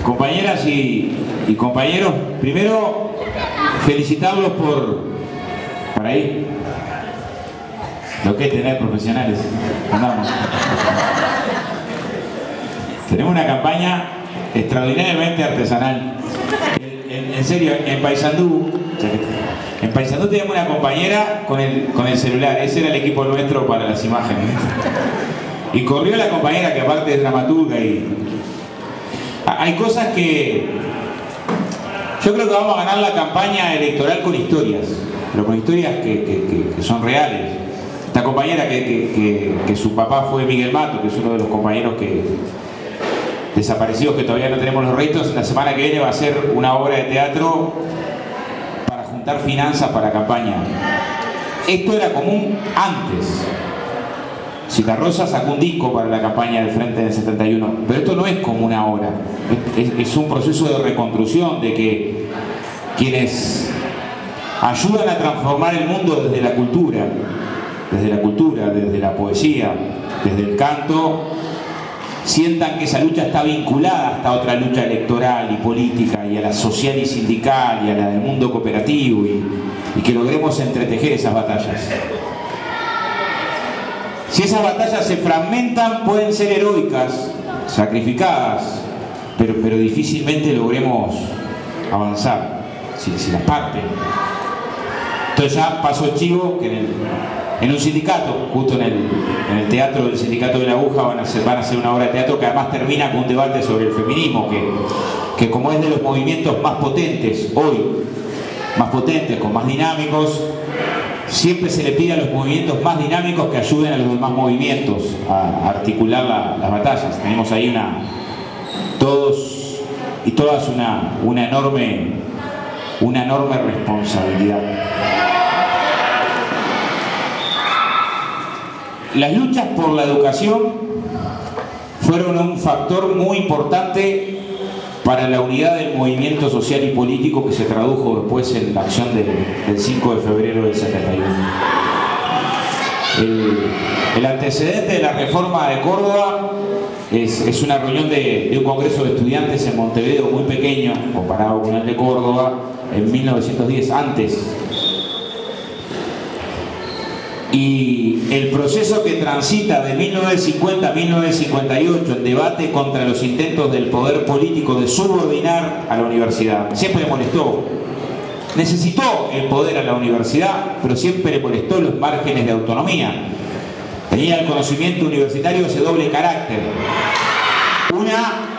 Compañeras y compañeros, primero felicitarlos por ahí, lo que es tener profesionales. Andamos. Tenemos una campaña extraordinariamente artesanal. En serio, en Paysandú teníamos una compañera con el celular. Ese era el equipo nuestro para las imágenes. Y corrió la compañera, que aparte es dramaturga, y hay cosas que yo creo que vamos a ganar la campaña electoral con historias, pero con historias que son reales. Esta compañera que su papá fue Miguel Mato, que es uno de los compañeros desaparecidos que todavía no tenemos los restos, la semana que viene va a hacer una obra de teatro para juntar finanzas para la campaña. Esto era común antes. Citarrosa sacó un disco para la campaña del Frente del 71, pero esto no es común ahora. Es un proceso de reconstrucción, de que quienes ayudan a transformar el mundo desde la cultura, desde la poesía, desde el canto, sientan que esa lucha está vinculada hasta otra lucha electoral y política, y a la social y sindical, y a la del mundo cooperativo, y que logremos entretejer esas batallas. Si esas batallas se fragmentan, pueden ser heroicas, sacrificadas, pero difícilmente logremos avanzar si las parten. Entonces ya pasó el chivo que en un sindicato, justo en el teatro del Sindicato de la Aguja, van a hacer una obra de teatro que además termina con un debate sobre el feminismo, que como es de los movimientos más potentes hoy, más potentes, con más dinámicos, siempre se le pide a los movimientos más dinámicos que ayuden a los demás movimientos a articular las batallas. Tenemos ahí todos y todas una enorme responsabilidad. Las luchas por la educación fueron un factor muy importante para la unidad del movimiento social y político, que se tradujo después en la acción del 5 de febrero del 71. El antecedente de la reforma de Córdoba es una reunión de un congreso de estudiantes en Montevideo, muy pequeño comparado con el de Córdoba, en 1910, antes. Y el proceso que transita de 1950 a 1958, el debate contra los intentos del poder político de subordinar a la universidad, siempre le molestó. Necesitó el poder a la universidad, pero siempre le molestó los márgenes de autonomía. Tenía el conocimiento universitario ese doble carácter. Una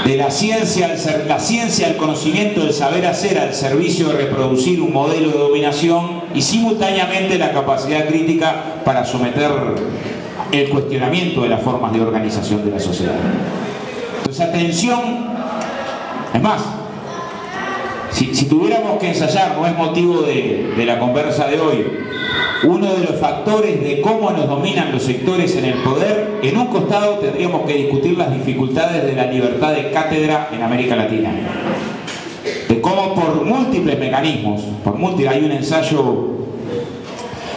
de la ciencia, el conocimiento, el saber hacer al servicio de reproducir un modelo de dominación, y simultáneamente la capacidad crítica para someter el cuestionamiento de las formas de organización de la sociedad. Entonces, atención, es más, si tuviéramos que ensayar, no es motivo de la conversa de hoy, uno de los factores de cómo nos dominan los sectores en el poder, en un costado tendríamos que discutir las dificultades de la libertad de cátedra en América Latina. De cómo por múltiples mecanismos, hay un ensayo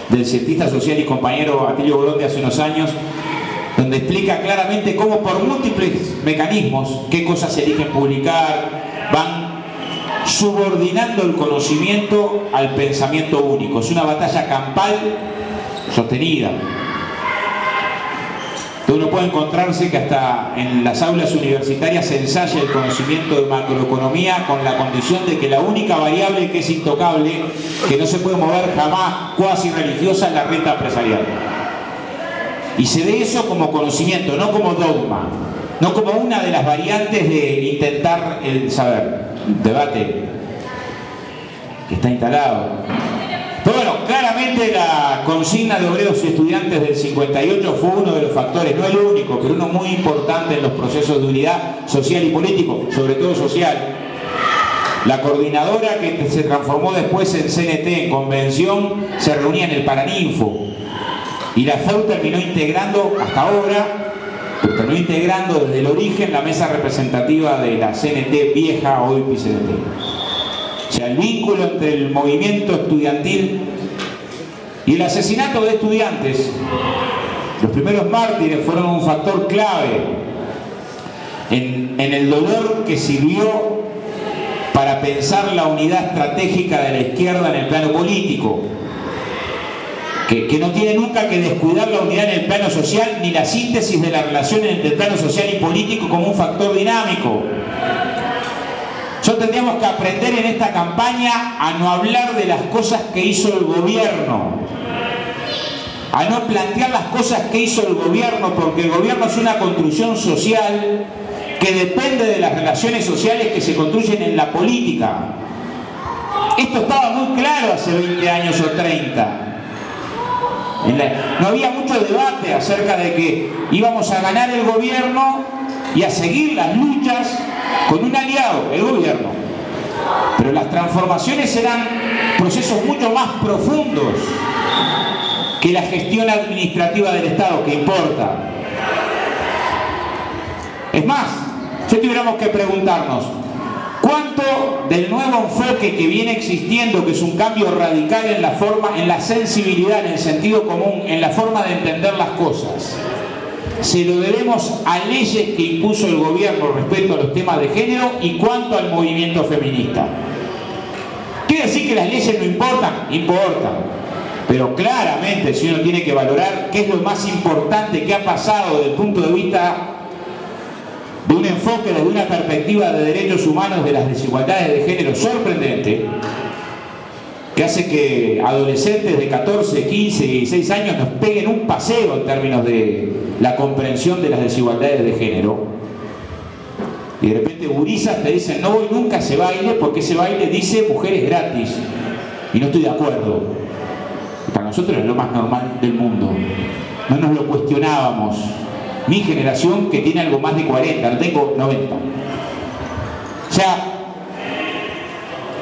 del cientista social y compañero Atilio Borón de hace unos años, donde explica claramente cómo por múltiples mecanismos, qué cosas se eligen publicar, van subordinando el conocimiento al pensamiento único. Es una batalla campal sostenida. Uno puede encontrarse que hasta en las aulas universitarias se ensaya el conocimiento de macroeconomía con la condición de que la única variable que es intocable, que no se puede mover jamás, cuasi religiosa, es la renta empresarial. Y se ve eso como conocimiento, no como dogma, no como una de las variantes de intentar el saber. Debate que está instalado. Pero bueno, claramente la consigna de obreros y estudiantes del 58 fue uno de los factores, no el único, pero uno muy importante en los procesos de unidad social y político, sobre todo social. La coordinadora, que se transformó después en CNT, en convención, se reunía en el Paraninfo, y la FEU terminó integrando, hasta ahora, terminó integrando desde el origen la mesa representativa de la CNT vieja, hoy PCNT. O sea, el vínculo entre el movimiento estudiantil y el asesinato de estudiantes, los primeros mártires, fueron un factor clave en el dolor que sirvió para pensar la unidad estratégica de la izquierda en el plano político, que no tiene nunca que descuidar la unidad en el plano social ni la síntesis de la relación entre el plano social y político como un factor dinámico. Nosotros tendríamos que aprender en esta campaña a no hablar de las cosas que hizo el gobierno, a no plantear las cosas que hizo el gobierno, porque el gobierno es una construcción social que depende de las relaciones sociales que se construyen en la política. Esto estaba muy claro hace 20 años o 30. No había mucho debate acerca de que íbamos a ganar el gobierno y a seguir las luchas con un aliado, el gobierno. Pero las transformaciones eran procesos mucho más profundos que la gestión administrativa del Estado, que importa. Es más, si tuviéramos que preguntarnos, ¿cuánto del nuevo enfoque que viene existiendo, que es un cambio radical en la forma, en la sensibilidad, en el sentido común, en la forma de entender las cosas, se lo debemos a leyes que impuso el gobierno respecto a los temas de género y cuánto al movimiento feminista? ¿Quiere decir que las leyes no importan? Importan. Pero claramente, si uno tiene que valorar qué es lo más importante que ha pasado desde el punto de vista de un enfoque, desde una perspectiva de derechos humanos, de las desigualdades de género sorprendente, que hace que adolescentes de 14, 15 y 16 años nos peguen un paseo en términos de la comprensión de las desigualdades de género. Y de repente gurisas te dicen, no voy nunca a ese baile porque ese baile dice mujeres gratis. Y no estoy de acuerdo. Para nosotros es lo más normal del mundo. No nos lo cuestionábamos. Mi generación, que tiene algo más de 40, no tengo 90. O sea,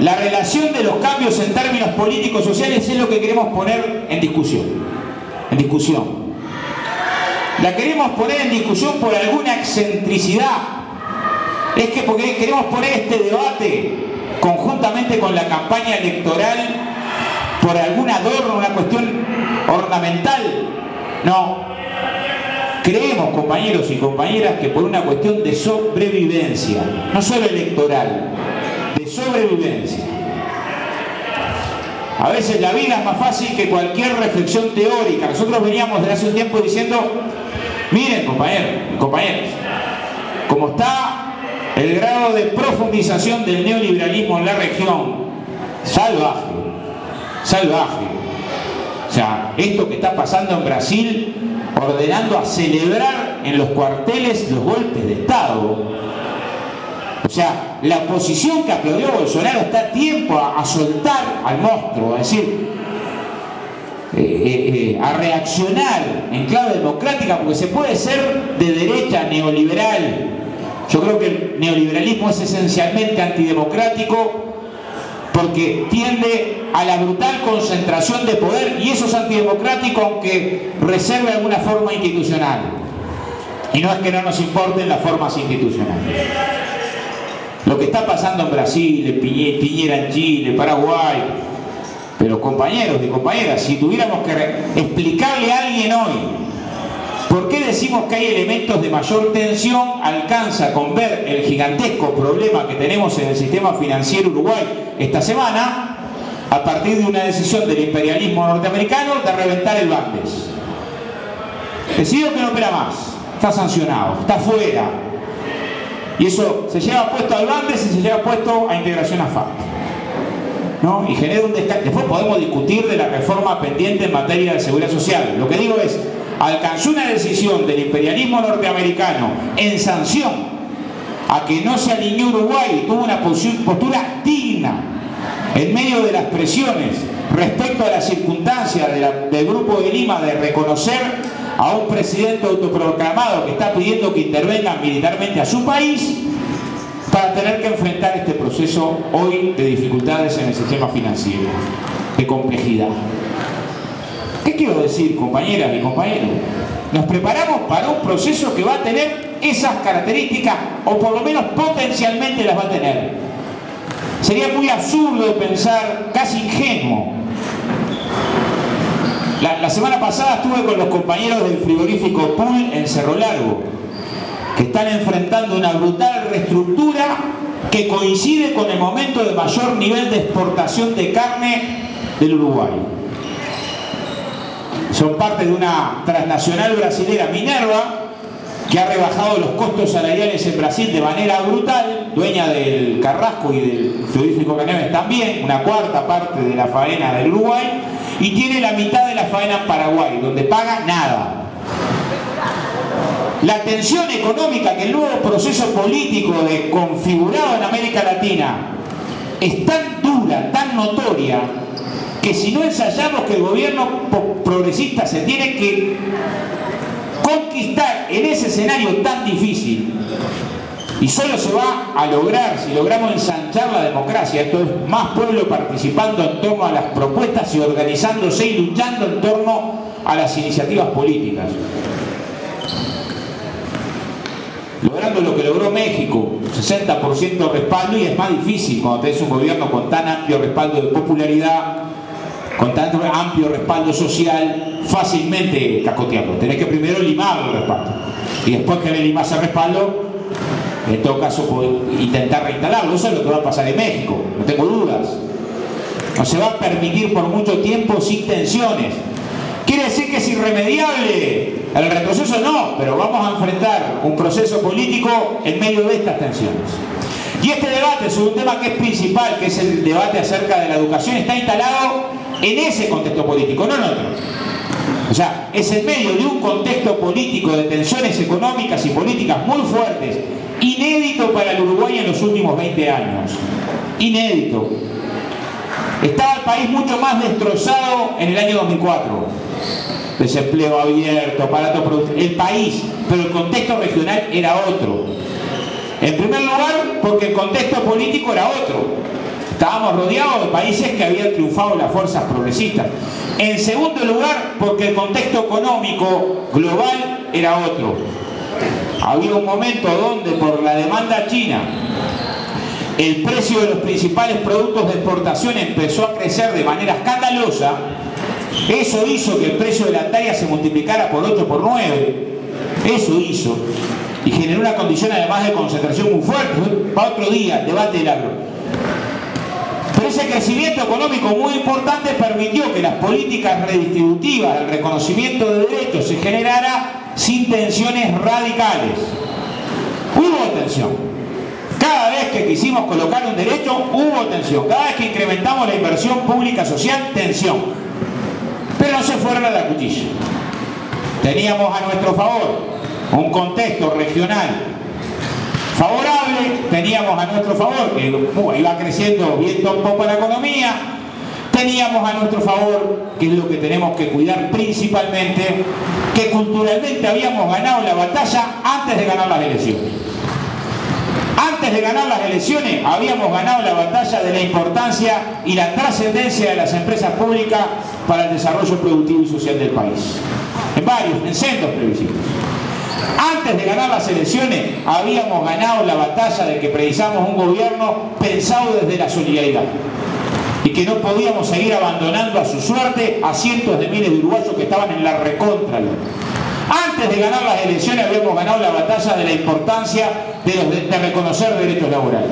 la relación de los cambios en términos políticos sociales es lo que queremos poner en discusión. En discusión. La queremos poner en discusión por alguna excentricidad. Es que porque queremos poner este debate conjuntamente con la campaña electoral por algún adorno, una cuestión ornamental. No. Creemos, compañeros y compañeras, que por una cuestión de sobrevivencia, no solo electoral, de sobrevivencia. A veces la vida es más fácil que cualquier reflexión teórica. Nosotros veníamos desde hace un tiempo diciendo, miren, compañeros y compañeras, como está el grado de profundización del neoliberalismo en la región, salvaje. Salvaje. O sea, esto que está pasando en Brasil, ordenando a celebrar en los cuarteles los golpes de Estado. O sea, la oposición que aplaudió a Bolsonaro está a tiempo a soltar al monstruo, a decir, a reaccionar en clave democrática, porque se puede ser de derecha neoliberal. Yo creo que el neoliberalismo es esencialmente antidemocrático, porque tiende a la brutal concentración de poder, y eso es antidemocrático aunque reserve alguna forma institucional. Y no es que no nos importen las formas institucionales. Lo que está pasando en Brasil, en Piñera en Chile, Paraguay. Pero compañeros y compañeras, si tuviéramos que explicarle a alguien hoy por qué decimos que hay elementos de mayor tensión, alcanza con ver el gigantesco problema que tenemos en el sistema financiero Uruguay esta semana, a partir de una decisión del imperialismo norteamericano de reventar el Bandes. Decidió que no opera más, está sancionado, está fuera. Y eso se lleva puesto al Bandes y se lleva puesto a Integración AFAP, ¿no? Y genera un desgaste. Después podemos discutir de la reforma pendiente en materia de seguridad social. Lo que digo es, alcanzó una decisión del imperialismo norteamericano en sanción a que no se alineó Uruguay y tuvo una postura digna en medio de las presiones respecto a la circunstancia del Grupo de Lima de reconocer a un presidente autoproclamado que está pidiendo que intervengan militarmente a su país, para tener que enfrentar este proceso hoy de dificultades en el sistema financiero, de complejidad. ¿Qué quiero decir, compañeras y compañeros? Nos preparamos para un proceso que va a tener esas características, o por lo menos potencialmente las va a tener. Sería muy absurdo pensar, casi ingenuo. La semana pasada estuve con los compañeros del frigorífico Pool en Cerro Largo. que están enfrentando una brutal reestructura que coincide con el momento de mayor nivel de exportación de carne del Uruguay. Son parte de una transnacional brasilera, Minerva, que ha rebajado los costos salariales en Brasil de manera brutal, dueña del Carrasco y del frigorífico Caneves también, una cuarta parte de la faena del Uruguay, y tiene la mitad de la faena en Paraguay, donde paga nada. La tensión económica que el nuevo proceso político configurado en América Latina es tan dura, tan notoria, que si no ensayamos que el gobierno progresista se tiene que conquistar en ese escenario tan difícil, y solo se va a lograr si logramos ensanchar la democracia, esto es más pueblo participando en torno a las propuestas y organizándose y luchando en torno a las iniciativas políticas. Logrando lo que logró México, 60% respaldo, y es más difícil cuando tenés un gobierno con tan amplio respaldo de popularidad, con tan amplio respaldo social, fácilmente cacotearlo. Tenés que primero limar el respaldo, y después que le limás el respaldo, en todo caso intentar reinstalarlo. Eso es lo que va a pasar en México, no tengo dudas. No se va a permitir por mucho tiempo sin tensiones. ¿Quiere decir que es irremediable el retroceso? No, pero vamos a enfrentar un proceso político en medio de estas tensiones. Y este debate sobre un tema que es principal, que es el debate acerca de la educación, está instalado en ese contexto político, no en otro. O sea, es en medio de un contexto político de tensiones económicas y políticas muy fuertes, inédito para el Uruguay en los últimos 20 años. Inédito. Estaba el país mucho más destrozado en el año 2004. Desempleo abierto, aparato productivo. El país, pero el contexto regional era otro. En primer lugar, porque el contexto político era otro. Estábamos rodeados de países que habían triunfado las fuerzas progresistas. En segundo lugar, porque el contexto económico global era otro. Había un momento donde, por la demanda china, el precio de los principales productos de exportación empezó a crecer de manera escandalosa. Eso hizo que el precio de la hectárea se multiplicara por 8, por 9. Eso hizo. Y generó una condición además de concentración muy fuerte. Para otro día, debate del agro. Pero ese crecimiento económico muy importante permitió que las políticas redistributivas, el reconocimiento de derechos, se generara sin tensiones radicales. Hubo tensión. Cada vez que quisimos colocar un derecho, hubo tensión. Cada vez que incrementamos la inversión pública social, tensión. Pero no se fueron a la cuchilla. Teníamos a nuestro favor un contexto regional favorable, teníamos a nuestro favor que iba creciendo viento en popa la economía, teníamos a nuestro favor, que es lo que tenemos que cuidar principalmente, que culturalmente habíamos ganado la batalla antes de ganar las elecciones. Antes de ganar las elecciones habíamos ganado la batalla de la importancia y la trascendencia de las empresas públicas para el desarrollo productivo y social del país. En centros previsivos. Antes de ganar las elecciones habíamos ganado la batalla de que precisamos un gobierno pensado desde la solidaridad y que no podíamos seguir abandonando a su suerte a cientos de miles de uruguayos que estaban en la recontra. Antes de ganar las elecciones habíamos ganado la batalla de la importancia de reconocer derechos laborales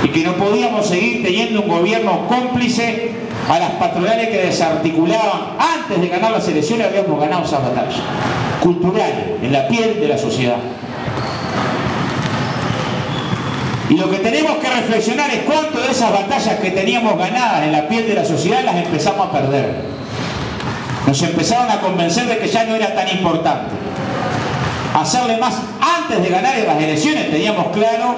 y que no podíamos seguir teniendo un gobierno cómplice a las patronales que desarticulaban. Antes de ganar las elecciones habíamos ganado esas batallas culturales en la piel de la sociedad. Y lo que tenemos que reflexionar es cuánto de esas batallas que teníamos ganadas en la piel de la sociedad las empezamos a perder. Nos empezaron a convencer de que ya no era tan importante hacerle más. Antes de ganar las elecciones teníamos claro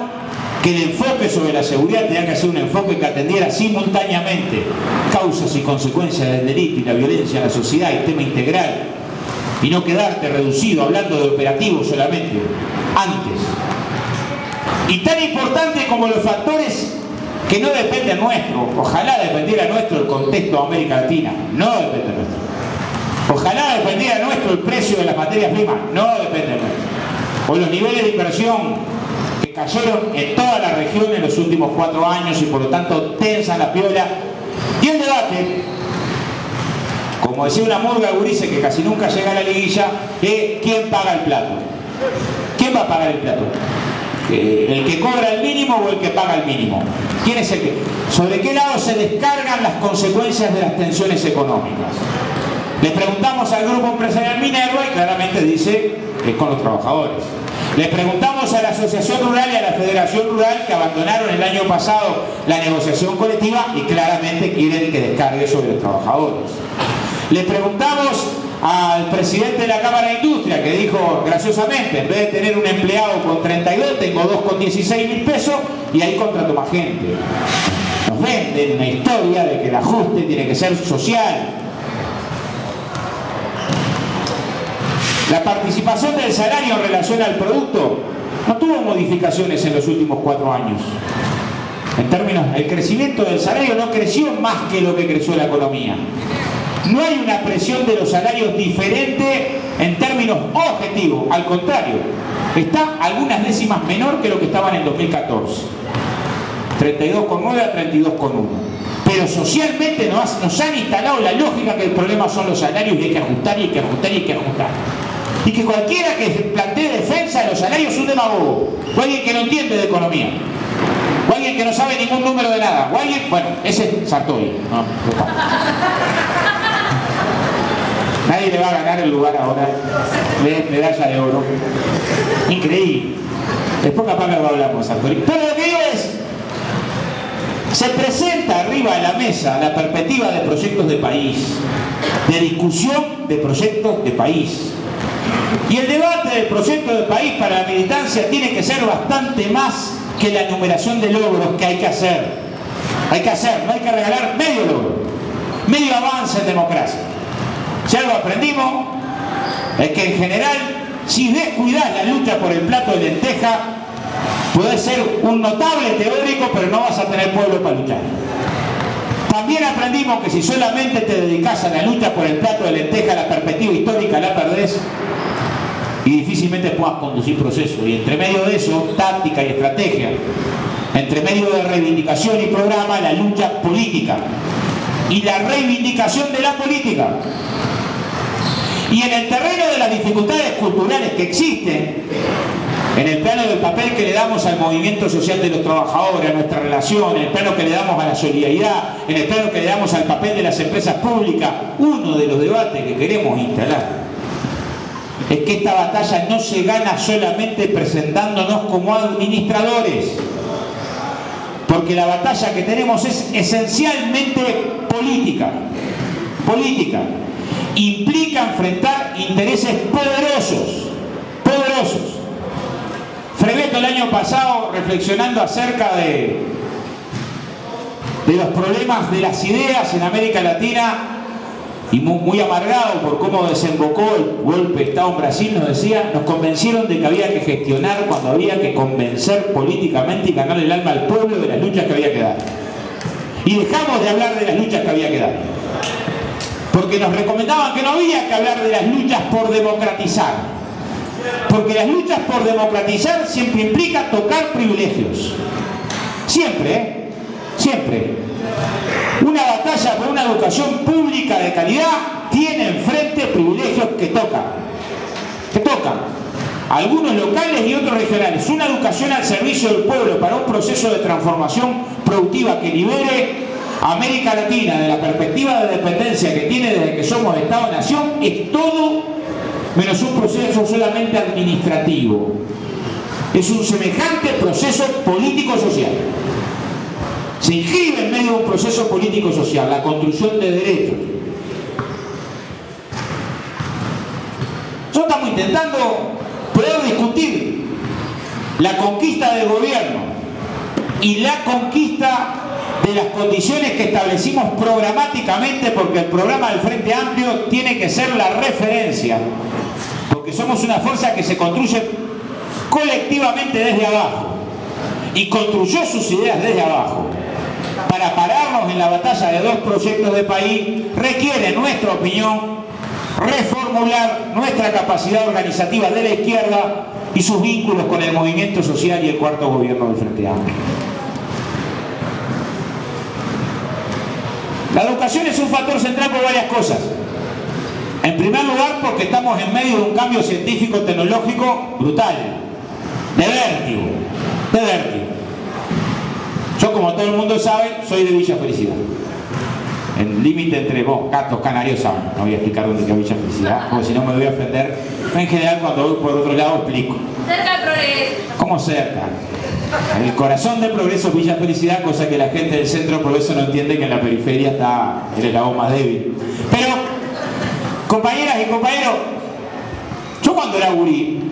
que el enfoque sobre la seguridad tenía que ser un enfoque que atendiera simultáneamente causas y consecuencias del delito y la violencia en la sociedad y tema integral, y no quedarte reducido hablando de operativos solamente antes. Y tan importante como los factores que no dependen nuestro, ojalá dependiera nuestro el contexto de América Latina, no depende nuestro. Ojalá dependiera nuestro el precio de las materias primas, no depende nuestro. O los niveles de inversión que cayeron en toda la región en los últimos 4 años y por lo tanto tensa la piola. Y el debate, como decía una murga gurice que casi nunca llega a la liguilla, es quién paga el plato. ¿Quién va a pagar el plato? ¿El que cobra el mínimo o el que paga el mínimo? ¿Quién es el que? ¿Sobre qué lado se descargan las consecuencias de las tensiones económicas? Le preguntamos al grupo empresarial Minerva y claramente dice que es con los trabajadores. Le preguntamos a la Asociación Rural y a la Federación Rural, que abandonaron el año pasado la negociación colectiva y claramente quieren que descargue sobre los trabajadores. Le preguntamos al presidente de la Cámara de Industria, que dijo graciosamente, en vez de tener un empleado con 32, tengo 2 con 16.000 pesos y ahí contrato más gente. Nos venden una historia de que el ajuste tiene que ser social. La participación del salario en relación al producto no tuvo modificaciones en los últimos 4 años. En términos, el crecimiento del salario no creció más que lo que creció la economía. No hay una presión de los salarios diferente en términos objetivos, al contrario, está algunas décimas menor que lo que estaban en 2014. 32,9 a 32,1. Pero socialmente nos han instalado la lógica que el problema son los salarios y hay que ajustar y hay que ajustar y hay que ajustar. Y que cualquiera que plantee defensa de los salarios es un demagogo, o alguien que no entiende de economía, o alguien que no sabe ningún número de nada, o alguien, bueno, ese es Sartori. No, nadie le va a ganar el lugar ahora de medalla de oro. Increíble. Después capaz que hablamos de Sartori. Pero lo que digo es, se presenta arriba de la mesa la perspectiva de proyectos de país, de discusión de proyectos de país. Y el debate del proyecto de país para la militancia tiene que ser bastante más que la enumeración de logros que hay que hacer. Hay que hacer, no hay que regalar medio logro, medio avance en democracia. Si algo aprendimos es que en general, si descuidás la lucha por el plato de lenteja, podés ser un notable teórico, pero no vas a tener pueblo para luchar. También aprendimos que si solamente te dedicás a la lucha por el plato de lenteja, la perspectiva histórica la perdés y difícilmente puedas conducir procesos. Y entre medio de eso, táctica y estrategia. Entre medio de reivindicación y programa, la lucha política. Y la reivindicación de la política. Y en el terreno de las dificultades culturales que existen, en el plano del papel que le damos al movimiento social de los trabajadores, a nuestra relación, en el plano que le damos a la solidaridad, en el plano que le damos al papel de las empresas públicas, uno de los debates que queremos instalar es que esta batalla no se gana solamente presentándonos como administradores, porque la batalla que tenemos es esencialmente política. Política. Implica enfrentar intereses poderosos. Freveto el año pasado, reflexionando acerca de los problemas de las ideas en América Latina, y muy amargado por cómo desembocó el golpe de Estado en Brasil, nos decía, nos convencieron de que había que gestionar cuando había que convencer políticamente y ganarle el alma al pueblo de las luchas que había que dar. Y dejamos de hablar de las luchas que había que dar. Porque nos recomendaban que no había que hablar de las luchas por democratizar. Porque las luchas por democratizar siempre implica tocar privilegios. Siempre, Siempre. Una batalla por una educación pública de calidad tiene enfrente privilegios que tocan. Algunos locales y otros regionales. Una educación al servicio del pueblo para un proceso de transformación productiva que libere a América Latina de la perspectiva de dependencia que tiene desde que somos Estado-Nación es todo menos un proceso solamente administrativo. Es un semejante proceso político-social. Se inscribe en medio de un proceso político-social, la construcción de derechos. Nosotros estamos intentando poder discutir la conquista del gobierno y la conquista de las condiciones que establecimos programáticamente, porque el programa del Frente Amplio tiene que ser la referencia, porque somos una fuerza que se construye colectivamente desde abajo y construyó sus ideas desde abajo. Para pararnos en la batalla de dos proyectos de país requiere, en nuestra opinión, reformular nuestra capacidad organizativa de la izquierda y sus vínculos con el movimiento social y el cuarto gobierno del Frente Amplio. La educación es un factor central por varias cosas. En primer lugar, porque estamos en medio de un cambio científico-tecnológico brutal, de vértigo, de vértigo. Yo, como todo el mundo sabe, soy de Villa Felicidad. El límite entre vos, gatos, canarios, saben. No voy a explicar dónde queda Villa Felicidad, porque si no me voy a ofender. En general, cuando voy por otro lado, explico. Cerca del Progreso. ¿Cómo cerca? El corazón del Progreso es Villa Felicidad, cosa que la gente del centro de Progreso no entiende, que en la periferia está el eslabón más débil. Pero, compañeras y compañeros, yo cuando era gurí,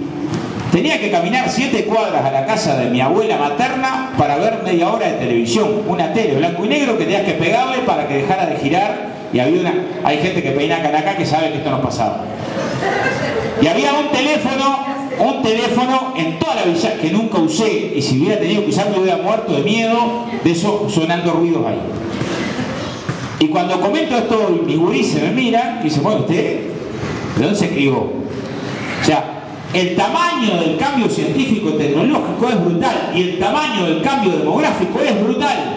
tenía que caminar 7 cuadras a la casa de mi abuela materna para ver media hora de televisión, una tele blanco y negro que tenías que pegarle para que dejara de girar, y hay gente que peina acá que sabe que esto no pasaba. Y había un teléfono en toda la villa que nunca usé, y si hubiera tenido que usarlo me hubiera muerto de miedo de eso, sonando ruidos ahí. Y cuando comento esto, mis gurís se me miran y dicen, bueno, ¿usted de dónde se crió? O sea, el tamaño del cambio científico-tecnológico es brutal, y el tamaño del cambio demográfico es brutal.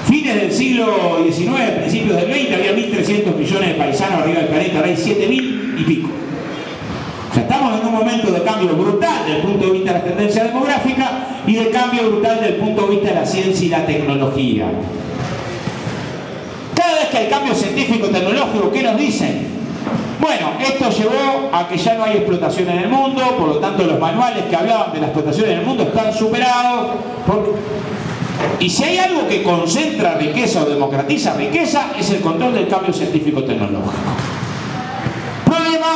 Fines del siglo XIX, principios del XX, había 1.300 millones de paisanos arriba del planeta, ahora hay 7.000 y pico. O sea, estamos en un momento de cambio brutal desde el punto de vista de la tendencia demográfica y de cambio brutal desde el punto de vista de la ciencia y la tecnología. Cada vez que hay cambio científico-tecnológico, ¿qué nos dicen? Bueno, esto llevó a que ya no hay explotación en el mundo, por lo tanto los manuales que hablaban de la explotación en el mundo están superados. Y si hay algo que concentra riqueza o democratiza riqueza, es el control del cambio científico-tecnológico. El problema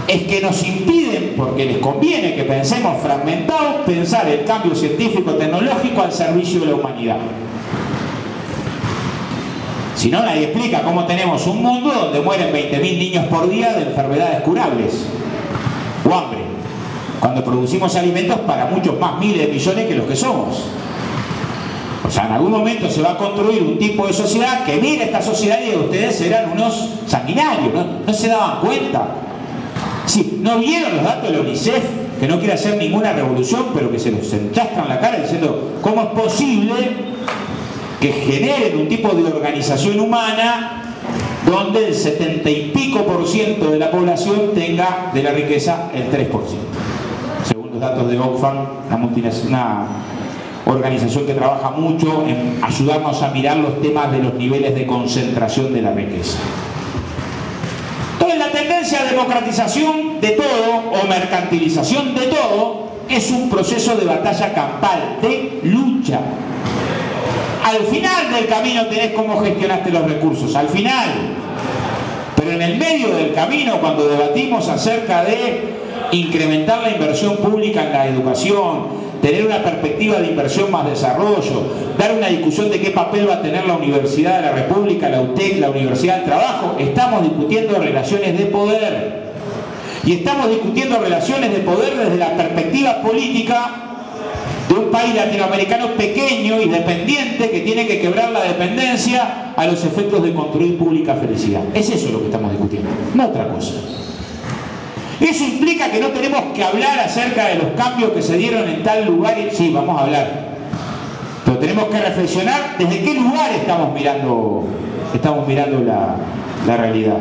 es que nos impiden, porque les conviene que pensemos fragmentados, pensar el cambio científico-tecnológico al servicio de la humanidad. Si no, nadie explica cómo tenemos un mundo donde mueren 20.000 niños por día de enfermedades curables o hambre, cuando producimos alimentos para muchos más miles de millones que los que somos. O sea, en algún momento se va a construir un tipo de sociedad que mire esta sociedad y ustedes eran unos sanguinarios, no se daban cuenta. Sí, ¿no vieron los datos de la UNICEF? Que no quiere hacer ninguna revolución, pero que se los enchastran la cara diciendo ¿cómo es posible que generen un tipo de organización humana donde el 70 y pico % de la población tenga de la riqueza el 3%? Según los datos de Oxfam, una organización que trabaja mucho en ayudarnos a mirar los temas de los niveles de concentración de la riqueza. Entonces, la tendencia a democratización de todo o mercantilización de todo es un proceso de batalla campal, de lucha. Al final del camino tenés cómo gestionaste los recursos, al final. Pero en el medio del camino, cuando debatimos acerca de incrementar la inversión pública en la educación, tener una perspectiva de inversión más desarrollo, dar una discusión de qué papel va a tener la Universidad de la República, la UTEC, la Universidad del Trabajo, estamos discutiendo relaciones de poder. Y estamos discutiendo relaciones de poder desde la perspectiva política de un país latinoamericano pequeño y dependiente que tiene que quebrar la dependencia a los efectos de construir pública felicidad. Es eso lo que estamos discutiendo, no otra cosa. Eso implica que no tenemos que hablar acerca de los cambios que se dieron en tal lugar. Sí, vamos a hablar, pero tenemos que reflexionar desde qué lugar estamos mirando la realidad.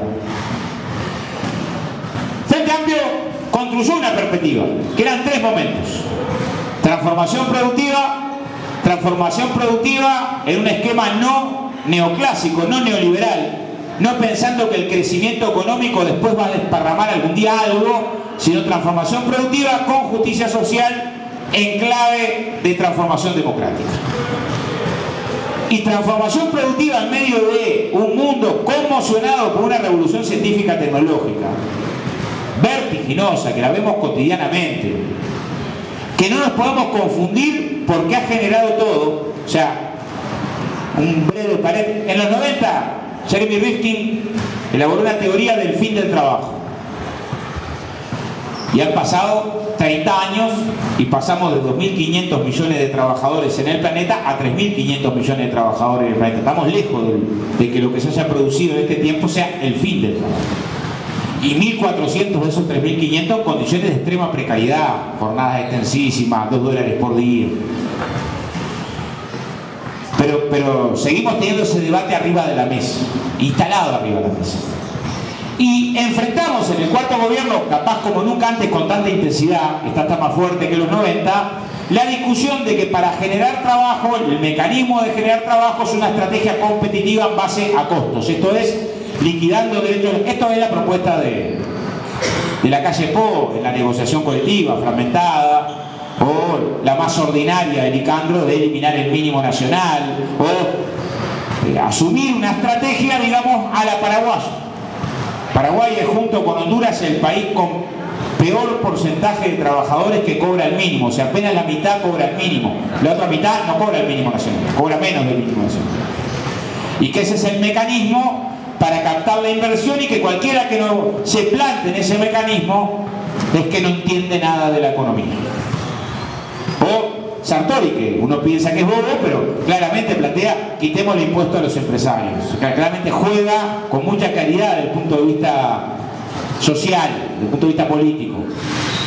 Frente Amplio construyó una perspectiva, que eran 3 momentos. Transformación productiva en un esquema no neoclásico, no neoliberal, no pensando que el crecimiento económico después va a desparramar algún día algo, sino transformación productiva con justicia social en clave de transformación democrática. Y transformación productiva en medio de un mundo conmocionado por una revolución científica tecnológica, vertiginosa, que la vemos cotidianamente, que no nos podemos confundir porque ha generado todo. O sea, un breve pared. En los 90, Jeremy Rifkin elaboró una teoría del fin del trabajo. Y han pasado 30 años y pasamos de 2.500 millones de trabajadores en el planeta a 3.500 millones de trabajadores en el planeta. Estamos lejos de que lo que se haya producido en este tiempo sea el fin del trabajo. Y 1.400 de esos 3.500 en condiciones de extrema precariedad, jornadas extensísimas, $2 por día. Pero seguimos teniendo ese debate arriba de la mesa, instalado arriba de la mesa. Y enfrentamos en el cuarto gobierno, capaz como nunca antes con tanta intensidad, que está más fuerte que los 90, la discusión de que para generar trabajo, el mecanismo de generar trabajo es una estrategia competitiva en base a costos. Esto es liquidando derechos. Esto es la propuesta de la calle Po, en la negociación colectiva fragmentada, o la más ordinaria de Nicandro de eliminar el mínimo nacional, o asumir una estrategia, digamos, a la paraguaya. Paraguay es, junto con Honduras, el país con peor porcentaje de trabajadores que cobra el mínimo, o sea, apenas la mitad cobra el mínimo, la otra mitad no cobra el mínimo nacional, cobra menos del mínimo nacional. Y que ese es el mecanismo para captar la inversión, y que cualquiera que no se plante en ese mecanismo es que no entiende nada de la economía. O Sartori, que uno piensa que es bobo, pero claramente plantea: quitemos el impuesto a los empresarios. Claramente juega con mucha claridad desde el punto de vista social, desde el punto de vista político.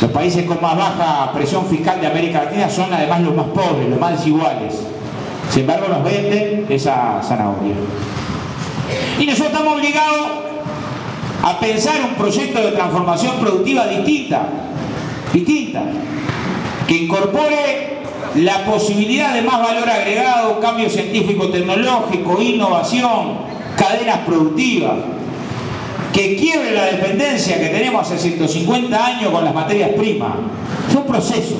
Los países con más baja presión fiscal de América Latina son además los más pobres, los más desiguales. Sin embargo, nos venden esa zanahoria. Y nosotros estamos obligados a pensar un proyecto de transformación productiva distinta, que incorpore la posibilidad de más valor agregado, cambio científico-tecnológico, innovación, cadenas productivas, que quiebre la dependencia que tenemos hace 150 años con las materias primas. Es un proceso.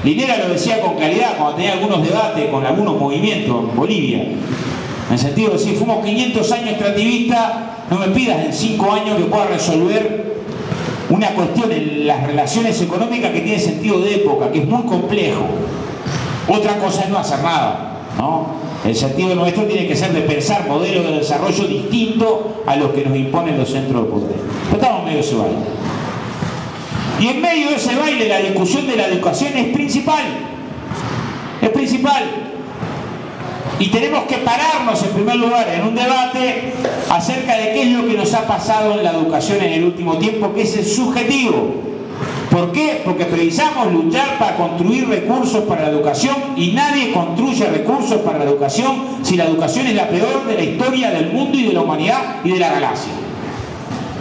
Linera lo decía con claridad cuando tenía algunos debates con algunos movimientos en Bolivia, en el sentido de: si fuimos 500 años extractivistas, no me pidas en 5 años que pueda resolver una cuestión en las relaciones económicas que tiene sentido de época, que es muy complejo. Otra cosa es no hacer nada, ¿no? El sentido nuestro tiene que ser de pensar modelos de desarrollo distintos a los que nos imponen los centros de poder. Pero estamos en medio de ese baile. Y en medio de ese baile la discusión de la educación es principal. Es principal. Y tenemos que pararnos en primer lugar en un debate acerca de qué es lo que nos ha pasado en la educación en el último tiempo, que es subjetivo. ¿Por qué? Porque precisamos luchar para construir recursos para la educación, y nadie construye recursos para la educación si la educación es la peor de la historia del mundo y de la humanidad y de la galaxia.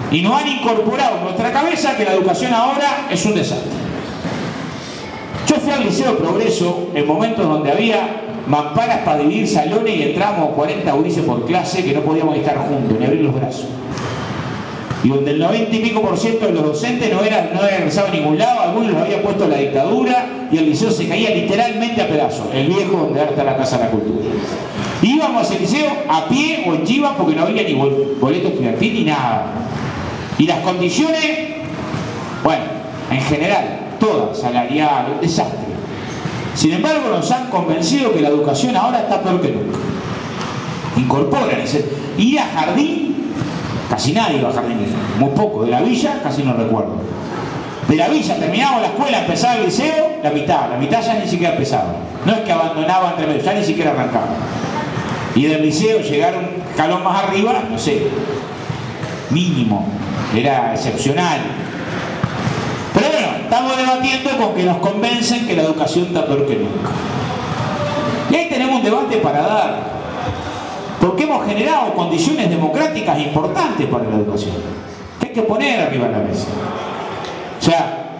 Y nos han incorporado en nuestra cabeza que la educación ahora es un desastre. Yo fui al Liceo Progreso en momentos donde había mamparas para dividir salones y entramos 40 gurises por clase que no podíamos estar juntos ni abrir los brazos. Y donde el 90 y pico % de los docentes no regresaban a ningún lado, algunos los había puesto la dictadura, y el liceo se caía literalmente a pedazos, el viejo donde ahora está la Casa de la Cultura. Y íbamos a ese liceo a pie o en chiva porque no había ni boleto estudiantil ni nada. Y las condiciones, bueno, en general, todas, salarial, un desastre. Sin embargo, nos han convencido que la educación ahora está peor que nunca. Incorporan ese. Ir a jardín, casi nadie iba a jardín, muy poco. De la villa, casi no recuerdo. De la villa, terminábamos la escuela, empezaba el liceo, la mitad ya ni siquiera empezaba. No es que abandonaban entre medio, ya ni siquiera arrancaban. Y del liceo llegar un escalón más arriba, no sé, mínimo, era excepcional. Pero bueno, estamos debatiendo con que nos convencen que la educación está peor que nunca. Y ahí tenemos un debate para dar, porque hemos generado condiciones democráticas importantes para la educación, que hay que poner arriba de la mesa. O sea,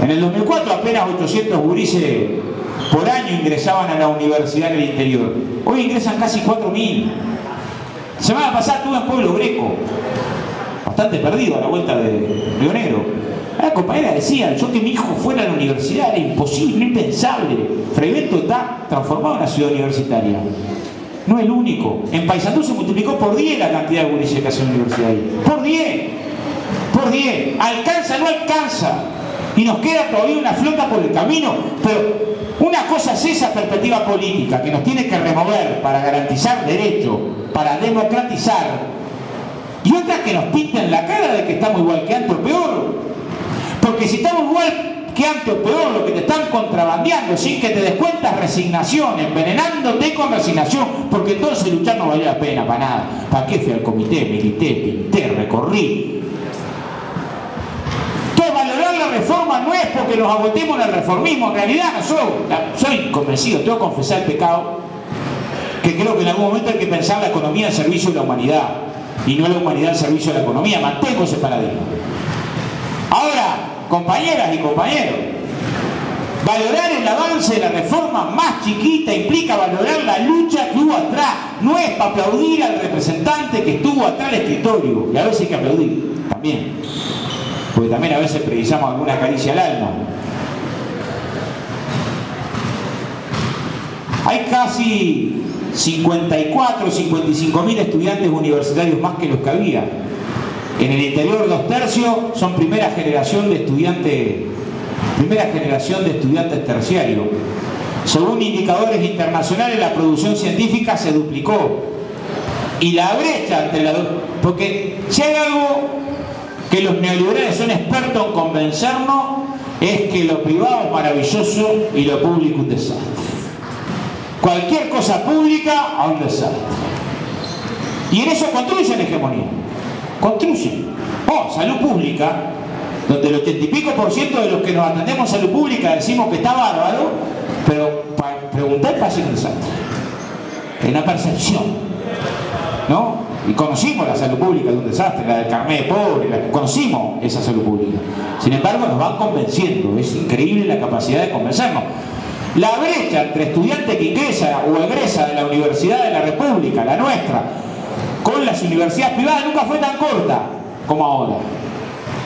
en el 2004 apenas 800 gurises por año ingresaban a la universidad en el interior. Hoy ingresan casi 4.000. La semana pasada estuve en Pueblo Greco, bastante perdido a la vuelta de Río Negro. La compañera decía: yo que mi hijo fuera a la universidad era imposible, impensable. Frevento está transformado en una ciudad universitaria. No es el único. En Paysandú se multiplicó por 10 la cantidad de gurises que hacen universidad ahí. ¡Por 10! ¡Por 10! ¿Alcanza? No alcanza. Y nos queda todavía una flota por el camino. Pero una cosa es esa perspectiva política que nos tiene que remover para garantizar derechos, para democratizar. Y otra que nos pinta en la cara de que estamos igual que antes o peor. Porque si estamos igual que antes o peor, lo que te están contrabandeando sin que te des cuenta es resignación, envenenándote con resignación, porque entonces luchar no valía la pena para nada. ¿Para qué fui al comité? Milité, pinté, recorrí. Entonces valorar la reforma no es porque nos agotemos en el reformismo. En realidad no soy convencido, tengo que confesar el pecado, que creo que en algún momento hay que pensar la economía al servicio de la humanidad. y no la humanidad al servicio de la economía. Mantengo ese paradigma. Ahora, compañeras y compañeros, valorar el avance de la reforma más chiquita implica valorar la lucha que hubo atrás. No es para aplaudir al representante que estuvo atrás del escritorio, y a veces hay que aplaudir también, porque también a veces precisamos alguna caricia al alma. Hay casi 54 o 55.000 estudiantes universitarios más que los que había. En el interior, 2/3 son primera generación de estudiantes terciarios. Según indicadores internacionales, la producción científica se duplicó. Y la brecha entre las dos... Porque si hay algo que los neoliberales son expertos en convencernos, es que lo privado es maravilloso y lo público un desastre. Cualquier cosa pública a un desastre. Y en eso construyen hegemonía. Construyen. Salud pública, donde el 80 y pico % de los que nos atendemos en salud pública decimos que está bárbaro, pero para preguntar parece un desastre. Es una percepción, ¿no? Y conocimos la salud pública de un desastre, la del carnet de pobre, conocimos esa salud pública. Sin embargo, nos van convenciendo. Es increíble la capacidad de convencernos. La brecha entre estudiante que ingresa o egresa de la Universidad de la República, la nuestra, con las universidades privadas nunca fue tan corta como ahora.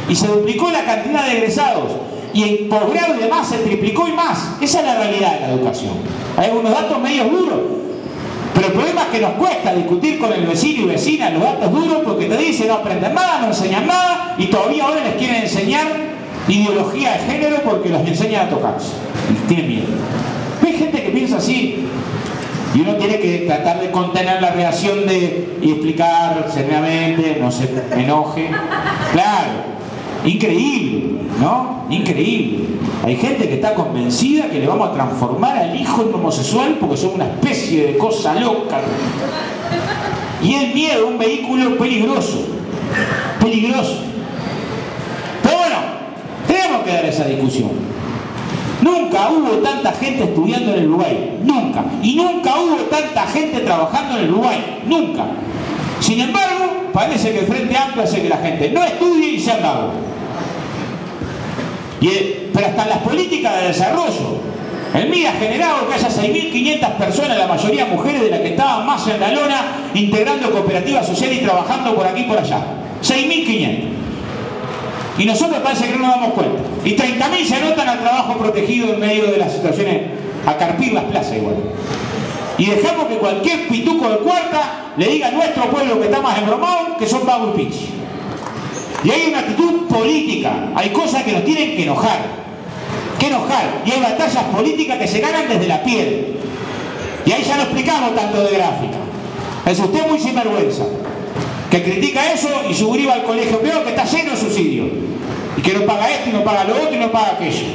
Y se duplicó la cantidad de egresados. Y en posgrado y demás se triplicó y más. Esa es la realidad de la educación. Hay algunos datos medios duros. Pero el problema es que nos cuesta discutir con el vecino y vecina los datos duros porque te dicen no aprenden nada, no enseñan nada y todavía ahora les quieren enseñar ideología de género porque los enseñan a tocarse. Y tienen miedo. Hay gente que piensa así. Y uno tiene que tratar de contener la reacción y explicar serenamente, no se enoje. Claro, increíble, ¿no? Increíble. Hay gente que está convencida que le vamos a transformar al hijo en homosexual porque son una especie de cosa loca. Y el miedo es un vehículo peligroso. Peligroso. Pero bueno, tenemos que dar esa discusión. Nunca hubo tanta gente estudiando en el Uruguay, nunca. Y nunca hubo tanta gente trabajando en el Uruguay, nunca. Sin embargo, parece que el Frente Amplio hace que la gente no estudie y se han dado. Pero hasta en las políticas de desarrollo, el MIDA ha generado que haya 6.500 personas, la mayoría mujeres, de las que estaban más en la lona, integrando cooperativas sociales y trabajando por aquí y por allá. 6.500. Y nosotros parece que no nos damos cuenta. Y 30.000 se anotan al trabajo protegido en medio de las situaciones, a carpir las plazas igual. Y dejamos que cualquier pituco de cuarta le diga a nuestro pueblo que está más embromado que son vago y pichi. Y hay una actitud política, hay cosas que nos tienen que enojar. Y hay batallas políticas que se ganan desde la piel. Y ahí ya no explicamos tanto de gráfica. Es usted muy sinvergüenza, que critica eso y su IVA al colegio peor, que está lleno de subsidios. Y que no paga esto y no paga lo otro y no paga aquello.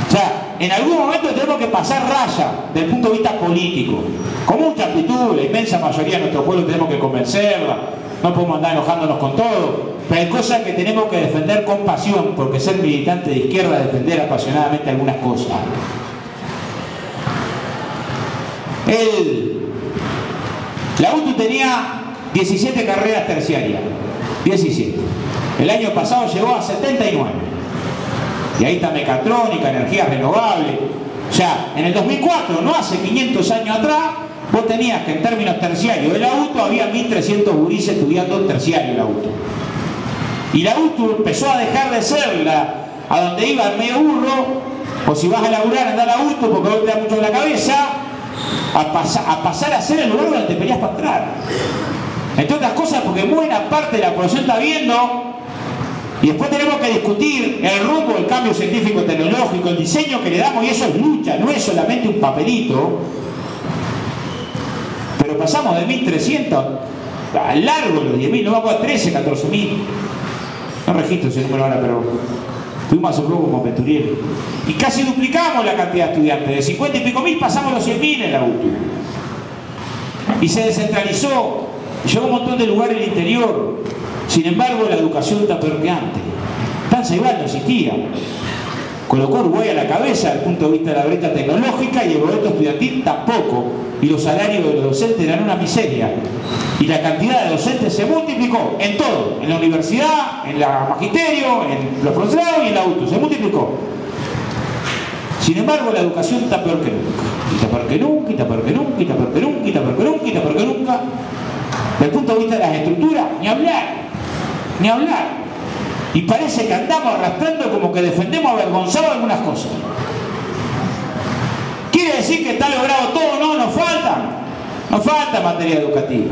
O sea, en algún momento tenemos que pasar raya desde el punto de vista político. Con mucha amplitud, la inmensa mayoría de nuestro pueblo tenemos que convencerla. No podemos andar enojándonos con todo. Pero hay cosas que tenemos que defender con pasión, porque ser militante de izquierda es defender apasionadamente algunas cosas. La UTU tenía 17 carreras terciarias. 17. El año pasado llegó a 79. Y ahí está mecatrónica, energías renovables. O sea, en el 2004, no hace 500 años atrás, vos tenías que en términos terciarios de la UTU había 1.300 gurises estudiando terciario la UTU. Y la UTU empezó a dejar de ser a donde iba el medio burro, o si vas a laburar anda a la UTU porque vos te da mucho en la cabeza, a pasar a ser el lugar donde te peleas para entrar. Entre otras cosas porque buena parte de la población está viendo. Y después tenemos que discutir el rumbo del cambio científico-tecnológico, el diseño que le damos, y eso es lucha, no es solamente un papelito. Pero pasamos de 1.300 a largo los 10.000, no vamos a 13, 14.000. No registro ese número ahora, pero fuimos hace poco como Peturiel. Y casi duplicamos la cantidad de estudiantes. De 50 y pico mil pasamos los 100.000 en la UTU. Y se descentralizó. Llegó a un montón de lugares en el interior. Sin embargo, la educación está peor que antes. Danza igual no existía. colocó a Uruguay a la cabeza desde el punto de vista de la brecha tecnológica, y el boleto estudiantil tampoco, y los salarios de los docentes eran una miseria, y la cantidad de docentes se multiplicó en todo, en la universidad, en la magisterio, en los profesorados y en la UTU, se multiplicó. Sin embargo, la educación está peor que nunca, y está peor que nunca, y está peor que nunca, y está peor que nunca, y está peor que nunca, y está peor que nunca. Desde el punto de vista de las estructuras, ni hablar, ni hablar. Y parece que andamos arrastrando como que defendemos avergonzados algunas cosas. ¿Quiere decir que está logrado todo? No, nos falta materia educativa.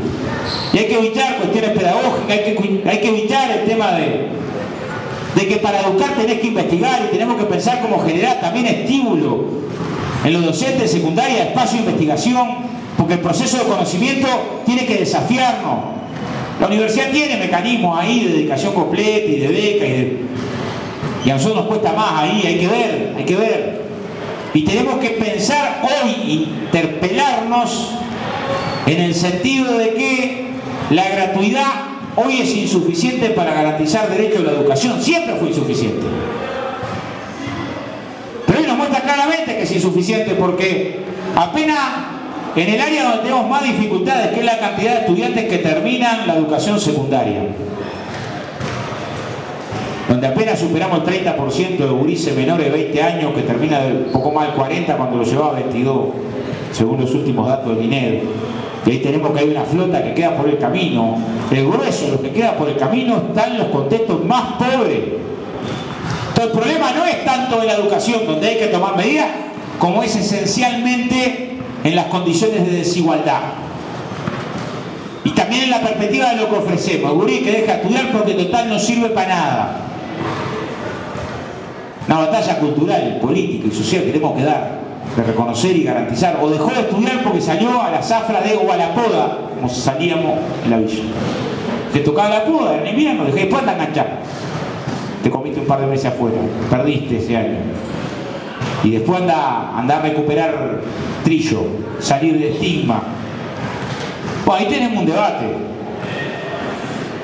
Y hay que evitar cuestiones pedagógicas, hay que evitar el tema de que para educar tenés que investigar, y tenemos que pensar cómo generar también estímulo en los docentes de secundaria, espacio de investigación, porque el proceso de conocimiento tiene que desafiarnos. La universidad tiene mecanismos ahí de dedicación completa y de beca, y a nosotros nos cuesta más ahí, hay que ver. Y tenemos que pensar hoy, interpelarnos en el sentido de que la gratuidad hoy es insuficiente para garantizar derecho a la educación, siempre fue insuficiente. Pero hoy nos muestra claramente que es insuficiente, porque apenas en el área donde tenemos más dificultades, que es la cantidad de estudiantes que terminan la educación secundaria, donde apenas superamos el 30% de gurises menores de 20 años que termina un poco más del 40 cuando lo llevaba a 22, según los últimos datos del INED. Y ahí tenemos que hay una flota que queda por el camino. El grueso de lo que queda por el camino está en los contextos más pobres. Entonces el problema no es tanto en la educación, donde hay que tomar medidas, como es esencialmente en las condiciones de desigualdad. Y también en la perspectiva de lo que ofrecemos. El gurí que deja estudiar porque total no sirve para nada. Una batalla cultural, política y social que tenemos que dar, de reconocer y garantizar. O dejó de estudiar porque salió a la zafra de o a la poda, como salíamos en la villa. Te tocaba la poda en invierno, dejé después de enganchar. Te comiste un par de meses afuera, perdiste ese año. Y después anda a recuperar trillo, salir de estigma. Bueno, ahí tenemos un debate.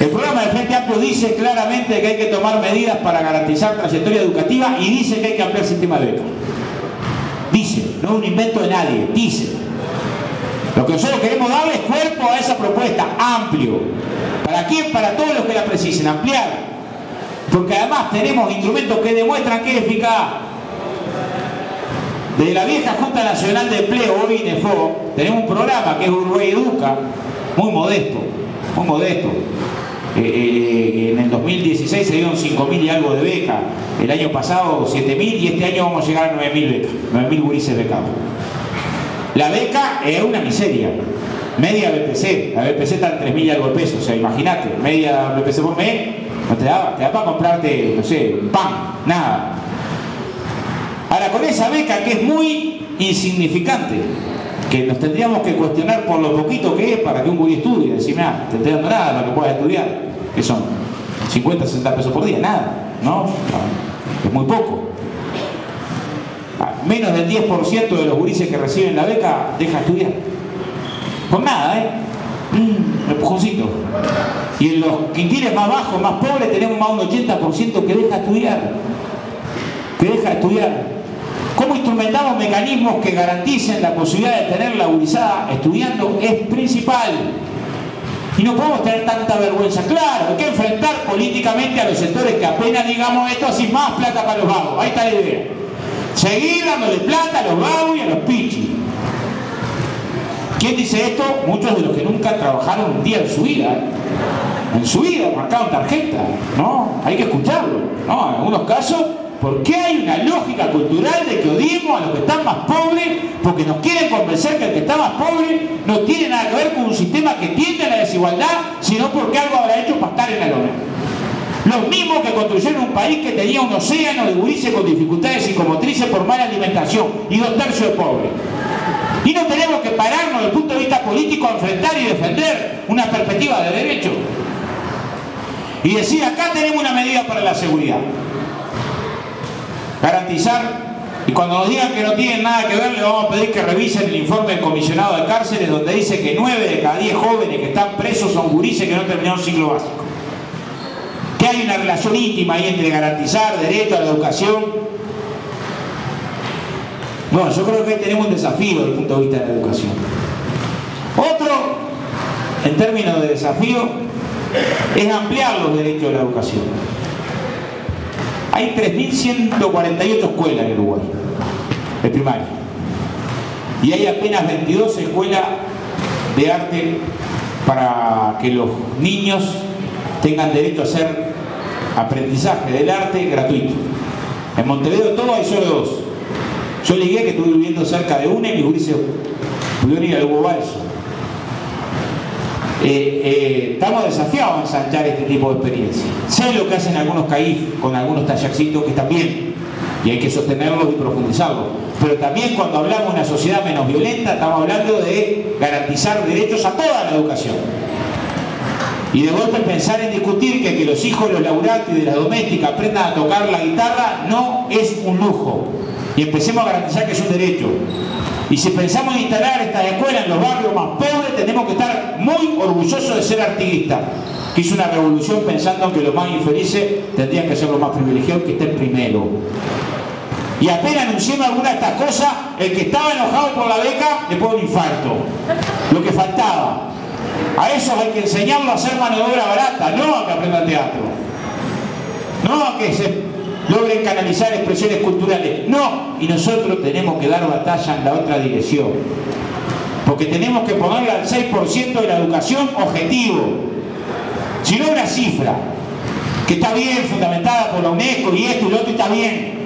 El programa del Frente Amplio dice claramente que hay que tomar medidas para garantizar trayectoria educativa, y dice que hay que ampliar el sistema de becas. Dice, no es un invento de nadie, dice. Lo que nosotros queremos darle cuerpo a esa propuesta, amplio. ¿Para quién? Para todos los que la precisen, ampliar. Porque además tenemos instrumentos que demuestran que es eficaz. Desde la vieja Junta Nacional de Empleo, hoy INEFO, tenemos un programa que es Uruguay Educa, muy modesto, muy modesto. En el 2016 se dieron 5.000 y algo de becas, el año pasado 7.000, y este año vamos a llegar a 9.000 becas, 9.000 gurises becados. La beca es una miseria. Media BPC, la BPC está en 3.000 y algo de pesos, o sea, imagínate, media BPC por mes, no te da para comprarte, no sé, un pan, nada. Ahora, con esa beca que es muy insignificante, que nos tendríamos que cuestionar por lo poquito que es para que un gurí estudie, decir, nada, te estoy dando nada para que puedas estudiar, que son 50, 60 pesos por día, nada, ¿no? Es muy poco. Menos del 10% de los gurises que reciben la beca deja estudiar. Con nada, empujoncito. Y en los quintiles más bajos, más pobres, tenemos más de un 80% que deja estudiar. Que deja estudiar. ¿Cómo instrumentamos mecanismos que garanticen la posibilidad de tener la gurizada estudiando? Es principal. Y no podemos tener tanta vergüenza. Claro, hay que enfrentar políticamente a los sectores que apenas digamos esto, así más plata para los vagos. Ahí está la idea. Seguir dándole plata a los vagos y a los pichis. ¿Quién dice esto? Muchos de los que nunca trabajaron un día en su vida. En su vida, marcaron tarjeta. No, hay que escucharlo. No, en algunos casos, ¿por qué hay una lógica cultural de que odiemos a los que están más pobres? Porque nos quieren convencer que el que está más pobre no tiene nada que ver con un sistema que tiende a la desigualdad, sino porque algo habrá hecho para estar en la lona. Los mismos que construyeron un país que tenía un océano de gurises con dificultades psicomotrices por mala alimentación y 2/3 de pobres. Y no tenemos que pararnos desde el punto de vista político a enfrentar y defender una perspectiva de derecho. Y decir, acá tenemos una medida para la seguridad. Garantizar, y cuando nos digan que no tienen nada que ver, le vamos a pedir que revisen el informe del comisionado de cárceles, donde dice que 9 de cada 10 jóvenes que están presos son gurises que no terminaron ciclo básico. Que hay una relación íntima ahí entre garantizar derecho a la educación Bueno, yo creo que ahí tenemos un desafío desde el punto de vista de la educación. Otro, en términos de desafío, es ampliar los derechos de la educación. Hay 3.148 escuelas en Uruguay, de primaria. Y hay apenas 22 escuelas de arte para que los niños tengan derecho a hacer aprendizaje del arte gratuito. En Montevideo todo hay solo 2. Yo ligué que estuve viviendo cerca de una y mis gurises pudieron ir al Hugo Balso. Estamos desafiados a ensanchar este tipo de experiencias. Sé lo que hacen algunos CAIF con algunos tallercitos que están bien y hay que sostenerlos y profundizarlos. Pero también cuando hablamos de una sociedad menos violenta, estamos hablando de garantizar derechos a toda la educación. Y de golpe pensar en discutir que los hijos de los laburantes y de las domésticas aprendan a tocar la guitarra no es un lujo. Y empecemos a garantizar que es un derecho. Y si pensamos en instalar estas escuelas en los barrios más pobres, tenemos que estar muy orgullosos de ser artiguistas, que hizo una revolución pensando que los más infelices tendrían que ser los más privilegiados, que estén primero. Y apenas anunciamos alguna de estas cosas, el que estaba enojado por la beca le pone un infarto. Lo que faltaba. A esos hay que enseñarlo a hacer mano de obra barata, no a que aprendan teatro. No a que se logren canalizar expresiones culturales. No, y nosotros tenemos que dar batalla en la otra dirección. Porque tenemos que ponerle al 6% de la educación objetivo. Si no una cifra, que está bien, fundamentada por la UNESCO y esto y lo otro está bien.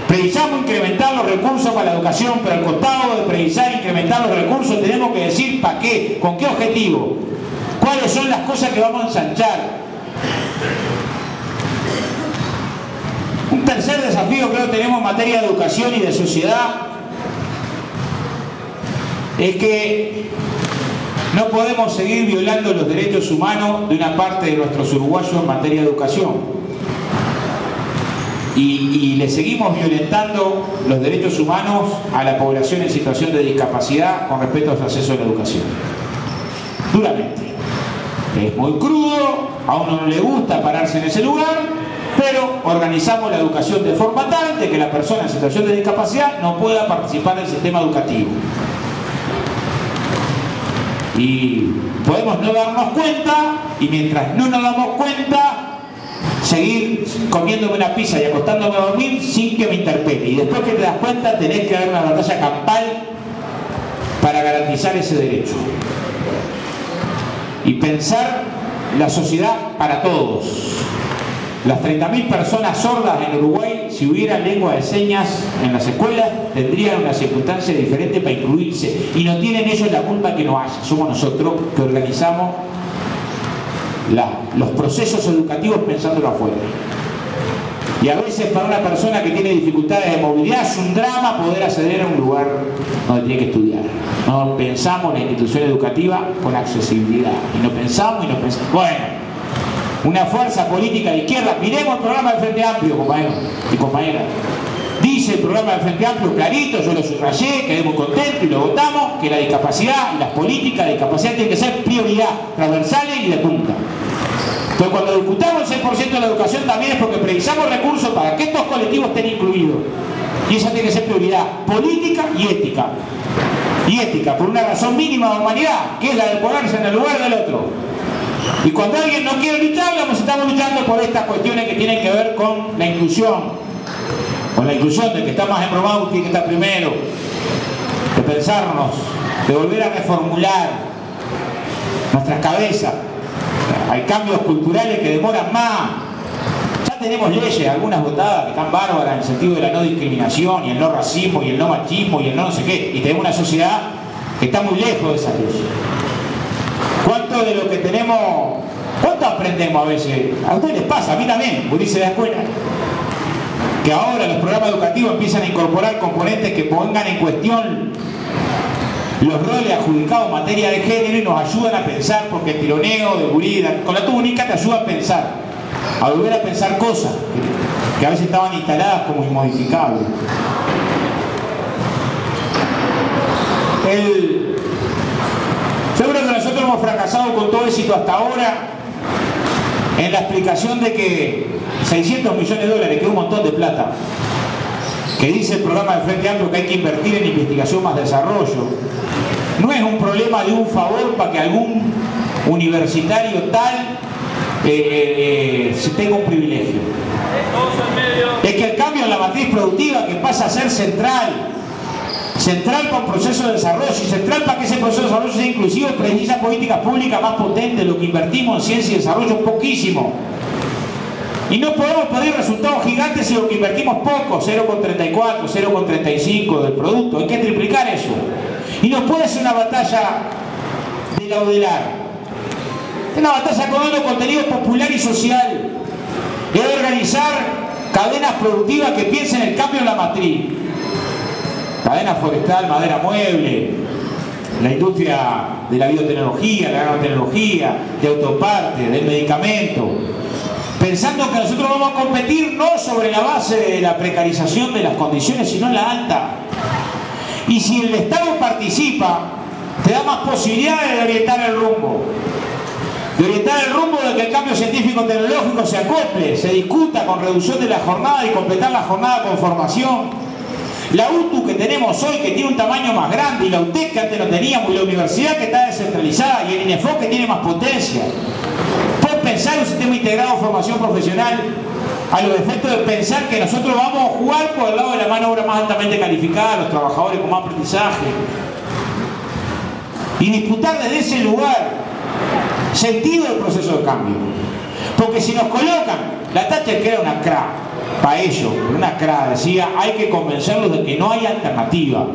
Precisamos incrementar los recursos para la educación, pero al costado de precisar incrementar los recursos tenemos que decir para qué, con qué objetivo, cuáles son las cosas que vamos a ensanchar. Un tercer desafío creo que tenemos en materia de educación y de sociedad es que no podemos seguir violando los derechos humanos de una parte de nuestros uruguayos en materia de educación. Y le seguimos violentando los derechos humanos a la población en situación de discapacidad con respecto al acceso a la educación. Duramente. Es muy crudo, a uno no le gusta pararse en ese lugar, pero organizamos la educación de forma tal de que la persona en situación de discapacidad no pueda participar del sistema educativo. Y podemos no darnos cuenta, y mientras no nos damos cuenta, seguir comiéndome una pizza y acostándome a dormir sin que me interpele. Y después que te das cuenta, tenés que dar una batalla campal para garantizar ese derecho. Y pensar la sociedad para todos. Las 30.000 personas sordas en Uruguay, si hubiera lengua de señas en las escuelas, tendrían una circunstancia diferente para incluirse. Y no tienen ellos la culpa que no haya. Somos nosotros que organizamos los procesos educativos pensándolo afuera. Y a veces para una persona que tiene dificultades de movilidad es un drama poder acceder a un lugar donde tiene que estudiar. No pensamos la institución educativa con accesibilidad. Y no pensamos. Bueno, una fuerza política de izquierda, miremos el programa del Frente Amplio, compañeros y compañeras. Dice el programa del Frente Amplio clarito, yo lo subrayé, quedé muy contento y lo votamos, que la discapacidad y las políticas de discapacidad tienen que ser prioridad, transversales y de punta. Entonces cuando discutamos el 6% de la educación también es porque precisamos recursos para que estos colectivos estén incluidos. Y esa tiene que ser prioridad política y ética. Y ética, por una razón mínima de humanidad, que es la de ponerse en el lugar del otro. Y cuando alguien no quiere luchar, estamos luchando por estas cuestiones que tienen que ver con la inclusión. Con la inclusión de que está más embromado tiene que estar primero. De pensarnos, de volver a reformular nuestras cabezas. Hay cambios culturales que demoran más. Ya tenemos leyes, algunas votadas que están bárbaras en el sentido de la no discriminación y el no racismo y el no machismo y el no sé qué. Y tenemos una sociedad que está muy lejos de esas leyes. ¿Cuánto de lo que tenemos, cuánto aprendemos a veces? A ustedes les pasa, a mí también, porque dice la escuela. Que ahora los programas educativos empiezan a incorporar componentes que pongan en cuestión los roles adjudicados en materia de género y nos ayudan a pensar, porque el tironeo de gurí con la túnica te ayuda a pensar, a volver a pensar cosas que a veces estaban instaladas como inmodificables. Yo creo que nosotros hemos fracasado con todo éxito hasta ahora en la explicación de que 600 millones de dólares, que es un montón de plata, que dice el programa del Frente Amplio que hay que invertir en investigación más desarrollo, no es un problema de un favor para que algún universitario tal se tenga un privilegio. Es que el cambio en la matriz productiva, que pasa a ser central con proceso de desarrollo, y central para que ese proceso de desarrollo sea inclusivo, precisa políticas públicas más potentes. Lo que invertimos en ciencia y desarrollo es poquísimo. Y no podemos pedir resultados gigantes si lo que invertimos poco, 0,34, 0,35 del producto. Hay que triplicar eso. Y no puede ser una batalla de laudelar. Es una batalla con otro contenido popular y social. Es organizar cadenas productivas que piensen el cambio en la matriz. Cadena forestal, madera mueble, la industria de la biotecnología, la nanotecnología, de autoparte, del medicamento. Pensando que nosotros vamos a competir no sobre la base de la precarización de las condiciones, sino en la alta. Y si el Estado participa, te da más posibilidades de orientar el rumbo. De orientar el rumbo de que el cambio científico-tecnológico se acople, se discuta con reducción de la jornada y completar la jornada con formación. La UTU que tenemos hoy, que tiene un tamaño más grande, y la UTEC que antes no teníamos, y la universidad que está descentralizada, y el INEFOC que tiene más potencia. Por pensar un sistema integrado de formación profesional a los efectos de pensar que nosotros vamos a jugar por el lado de la mano de obra más altamente calificada, los trabajadores con más aprendizaje. Y disputar desde ese lugar sentido del proceso de cambio. Porque si nos colocan, la Thatcher, que era una cra, para ellos, una cra, decía, hay que convencerlos de que no hay alternativa.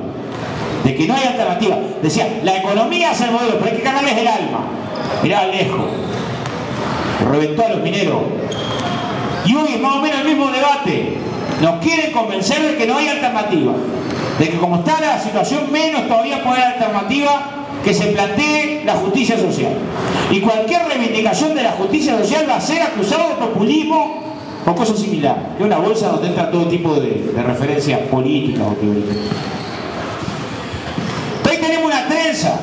De que no hay alternativa. Decía, la economía es el modelo, pero hay que ganarles el alma. Mirá lejos. Reventó a los mineros. Y hoy es más o menos el mismo debate. Nos quieren convencer de que no hay alternativa. De que como está la situación, menos todavía puede haber alternativa que se plantee la justicia social. Y cualquier reivindicación de la justicia social va a ser acusado de populismo o cosa similar. Que es una bolsa donde entra todo tipo de referencias políticas o teóricas. Hoy tenemos una trenza,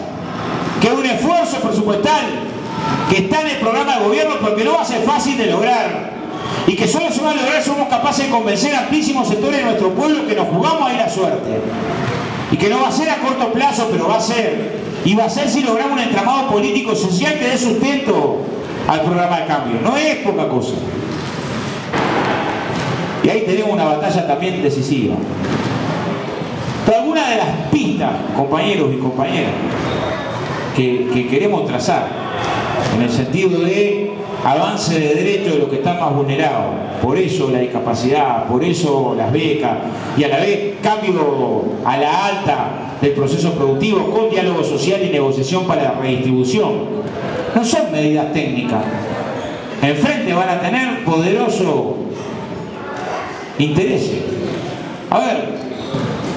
que es un esfuerzo presupuestal, que está en el programa de gobierno, porque no va a ser fácil de lograr. Y que solo se va a lograr si somos capaces de convencer a amplísimos sectores de nuestro pueblo que nos jugamos ahí la suerte. Y que no va a ser a corto plazo, pero va a ser. Y va a ser si logramos un entramado político social que dé sustento al programa de cambio. No es poca cosa. Y ahí tenemos una batalla también decisiva. Pero algunas de las pistas, compañeros y compañeras, que queremos trazar, en el sentido de avance de derechos de los que están más vulnerados, por eso la discapacidad, por eso las becas, y a la vez cambio a la alta del proceso productivo con diálogo social y negociación para la redistribución, no son medidas técnicas. Enfrente van a tener poderoso intereses. A ver,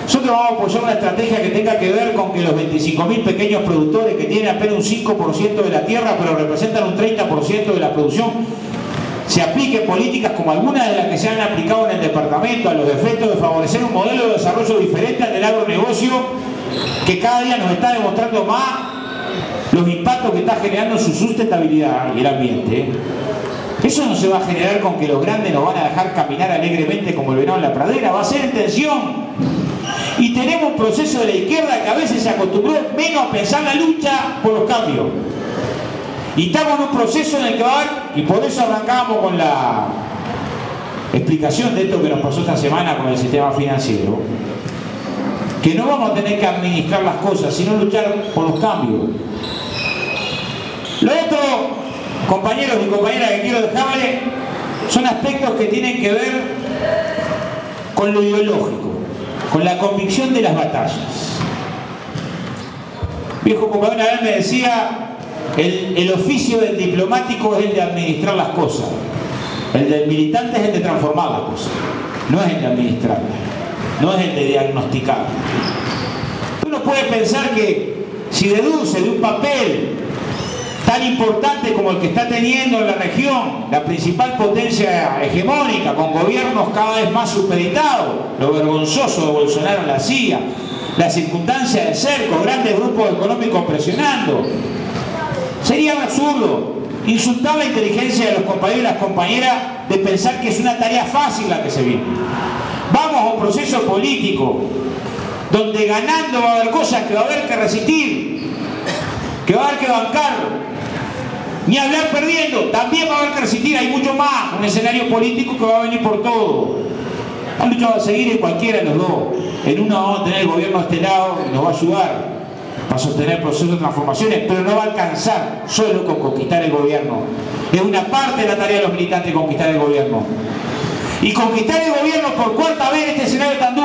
nosotros vamos a apoyar una estrategia que tenga que ver con que los 25.000 pequeños productores que tienen apenas un 5% de la tierra, pero representan un 30% de la producción, se apliquen políticas como algunas de las que se han aplicado en el departamento, a los efectos de favorecer un modelo de desarrollo diferente al del agronegocio, que cada día nos está demostrando más los impactos que está generando en su sustentabilidad y el ambiente. Eso no se va a generar con que los grandes nos van a dejar caminar alegremente como el venado en la pradera, va a ser en tensión. Y tenemos un proceso de la izquierda que a veces se acostumbró menos a pensar la lucha por los cambios. Y estamos en un proceso en el que va a haber, y por eso arrancamos con la explicación de esto que nos pasó esta semana con el sistema financiero, que no vamos a tener que administrar las cosas, sino luchar por los cambios. Lo otro, compañeros y compañeras, que quiero dejarle, son aspectos que tienen que ver con lo ideológico, con la convicción de las batallas. Viejo compañero una vez me decía, el oficio del diplomático es el de administrar las cosas, el del militante es el de transformar las cosas, no es el de administrarlas, no es el de diagnosticar. Uno puede pensar que si deduce de un papel tan importante como el que está teniendo en la región la principal potencia hegemónica, con gobiernos cada vez más supeditados, lo vergonzoso de Bolsonaro en la CIA, la circunstancia de cerco, grandes grupos económicos presionando, sería absurdo insultar la inteligencia de los compañeros y las compañeras de pensar que es una tarea fácil la que se viene. Vamos a un proceso político donde ganando va a haber cosas que va a haber que resistir, que va a haber que bancar. Ni hablar perdiendo, también va a haber que resistir. Hay mucho más, un escenario político que va a venir por todo. La lucha va a seguir en cualquiera de los dos. En uno vamos a tener el gobierno de este lado y nos va a ayudar para sostener procesos de transformaciones, pero no va a alcanzar solo con conquistar el gobierno. Es una parte de la tarea de los militantes conquistar el gobierno. Y conquistar el gobierno por cuarta vez en este escenario tan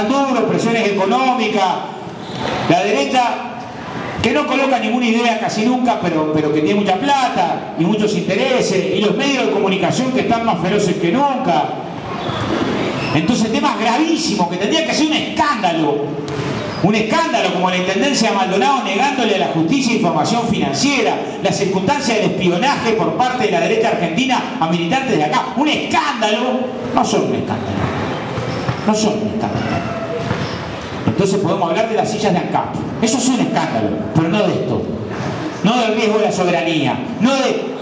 duro, presiones económicas, la derecha que no coloca ninguna idea casi nunca, pero que tiene mucha plata y muchos intereses, y los medios de comunicación que están más feroces que nunca. Entonces temas gravísimos que tendría que ser un escándalo como la Intendencia de Maldonado negándole a la justicia información financiera, la circunstancia del espionaje por parte de la derecha argentina a militantes de acá. Un escándalo. No son un escándalo. No son un escándalo. Entonces podemos hablar de las sillas de ANCAP. Eso es un escándalo, pero no de esto. No del riesgo de la soberanía. No de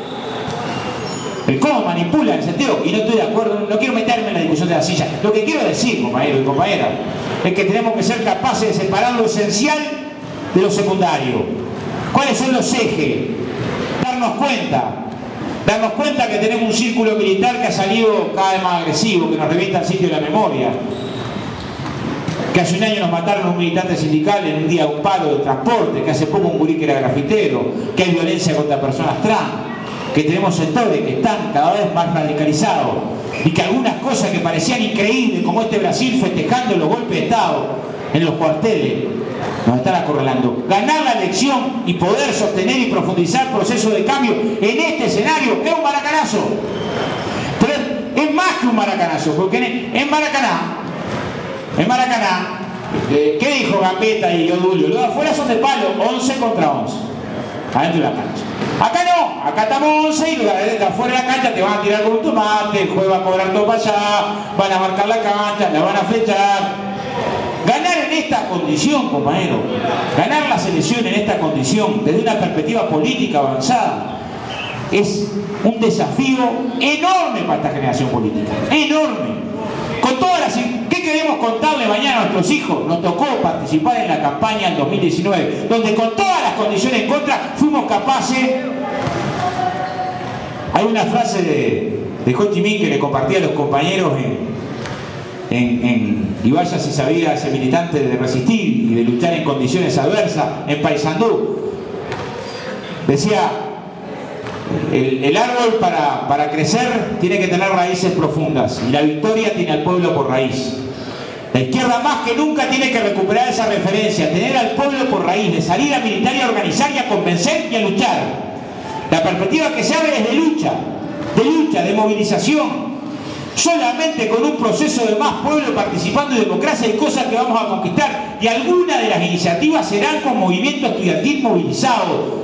cómo manipula el sentido. Y no estoy de acuerdo, no quiero meterme en la discusión de las sillas. Lo que quiero decir, compañeros y compañeras, es que tenemos que ser capaces de separar lo esencial de lo secundario. ¿Cuáles son los ejes? Darnos cuenta que tenemos un círculo militar que ha salido cada vez más agresivo, que nos revienta el sitio de la memoria. Que hace un año nos mataron a un militante sindical en un día de un paro de transporte, que hace poco un gurí que era grafitero, que hay violencia contra personas trans, que tenemos sectores que están cada vez más radicalizados y que algunas cosas que parecían increíbles, como este Brasil festejando los golpes de Estado en los cuarteles, nos están acorralando. Ganar la elección y poder sostener y profundizar procesos de cambio en este escenario es un maracanazo. Pero es más que un maracanazo, porque en Maracaná, ¿qué dijo Gambetta y Odulio? Los de afuera son de palo, 11 contra 11, adentro de la cancha. Acá no, acá estamos 11 y los de afuera de la cancha te van a tirar con un tomate, el juez va a cobrar todo para allá, van a marcar la cancha, la van a flechar. Ganar en esta condición, compañero, ganar las elecciones en esta condición, desde una perspectiva política avanzada, es un desafío enorme para esta generación política, enorme. Con todas las... ¿Qué queremos contarle mañana a nuestros hijos? Nos tocó participar en la campaña en 2019, donde con todas las condiciones en contra fuimos capaces... Hay una frase de Ho Chi Minh que le compartía a los compañeros y vaya si sabía ese militante de resistir y de luchar en condiciones adversas en Paysandú. Decía... El árbol para crecer tiene que tener raíces profundas y la victoria tiene al pueblo por raíz. La izquierda más que nunca tiene que recuperar esa referencia, tener al pueblo por raíz, de salir a militar y a organizar y a convencer y a luchar. La perspectiva que se abre es de lucha, de movilización. Solamente con un proceso de más pueblo participando en democracia hay cosas que vamos a conquistar, y algunas de las iniciativas serán con movimiento estudiantil movilizado,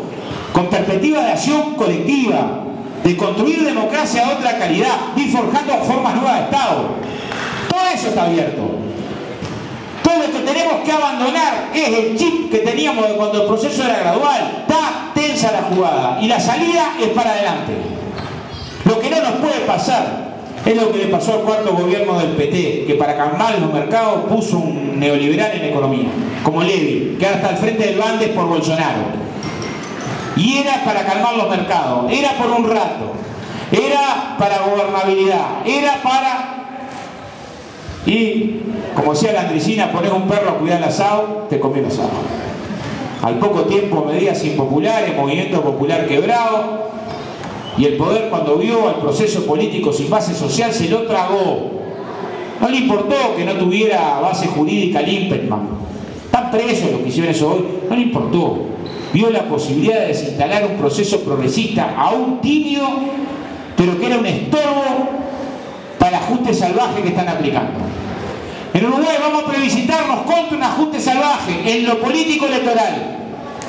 con perspectiva de acción colectiva, de construir democracia de otra calidad, de ir forjando formas nuevas de Estado. Todo eso está abierto. Todo lo que tenemos que abandonar es el chip que teníamos de cuando el proceso era gradual. Está tensa la jugada y la salida es para adelante. Lo que no nos puede pasar es lo que le pasó al cuarto gobierno del PT, que para calmar los mercados puso un neoliberal en economía, como Levy, que ahora está al frente del Bandes por Bolsonaro. Y era para calmar los mercados, era por un rato, era para gobernabilidad, era para... Y, como decía la Andricina, pones un perro a cuidar el asado, te comió el asado. Al poco tiempo, medidas impopulares, movimiento popular quebrado, y el poder, cuando vio al proceso político sin base social, se lo tragó. No le importó que no tuviera base jurídica el Impeachment. Están presos los que hicieron eso hoy, no le importó. Vio la posibilidad de desinstalar un proceso progresista aún tímido, pero que era un estorbo para el ajuste salvaje que están aplicando. En Uruguay vamos a plebiscitarnos contra un ajuste salvaje en lo político electoral,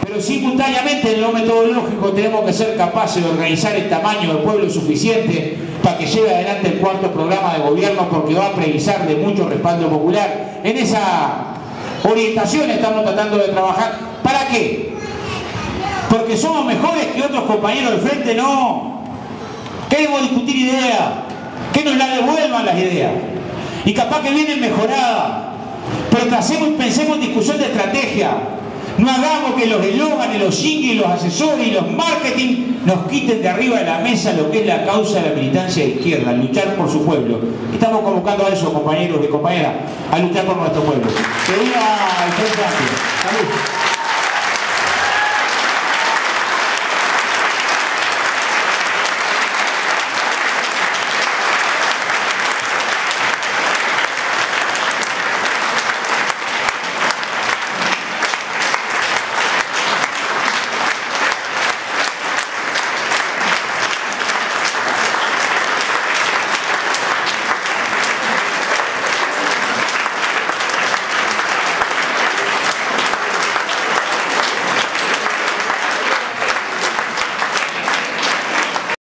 pero simultáneamente en lo metodológico tenemos que ser capaces de organizar el tamaño del pueblo suficiente para que lleve adelante el cuarto programa de gobierno, porque va a precisar de mucho respaldo popular. En esa orientación estamos tratando de trabajar. ¿Para qué? Porque somos mejores que otros compañeros del frente, no. Queremos discutir ideas, que nos la devuelvan las ideas. y capaz que vienen mejoradas, pero pensemos en discusión de estrategia. No hagamos que los eslóganes, los jingles, los asesores y los marketing nos quiten de arriba de la mesa lo que es la causa de la militancia de izquierda, luchar por su pueblo. Estamos convocando a eso, compañeros y compañeras, a luchar por nuestro pueblo. Que viva el Frente Amplio. Salud.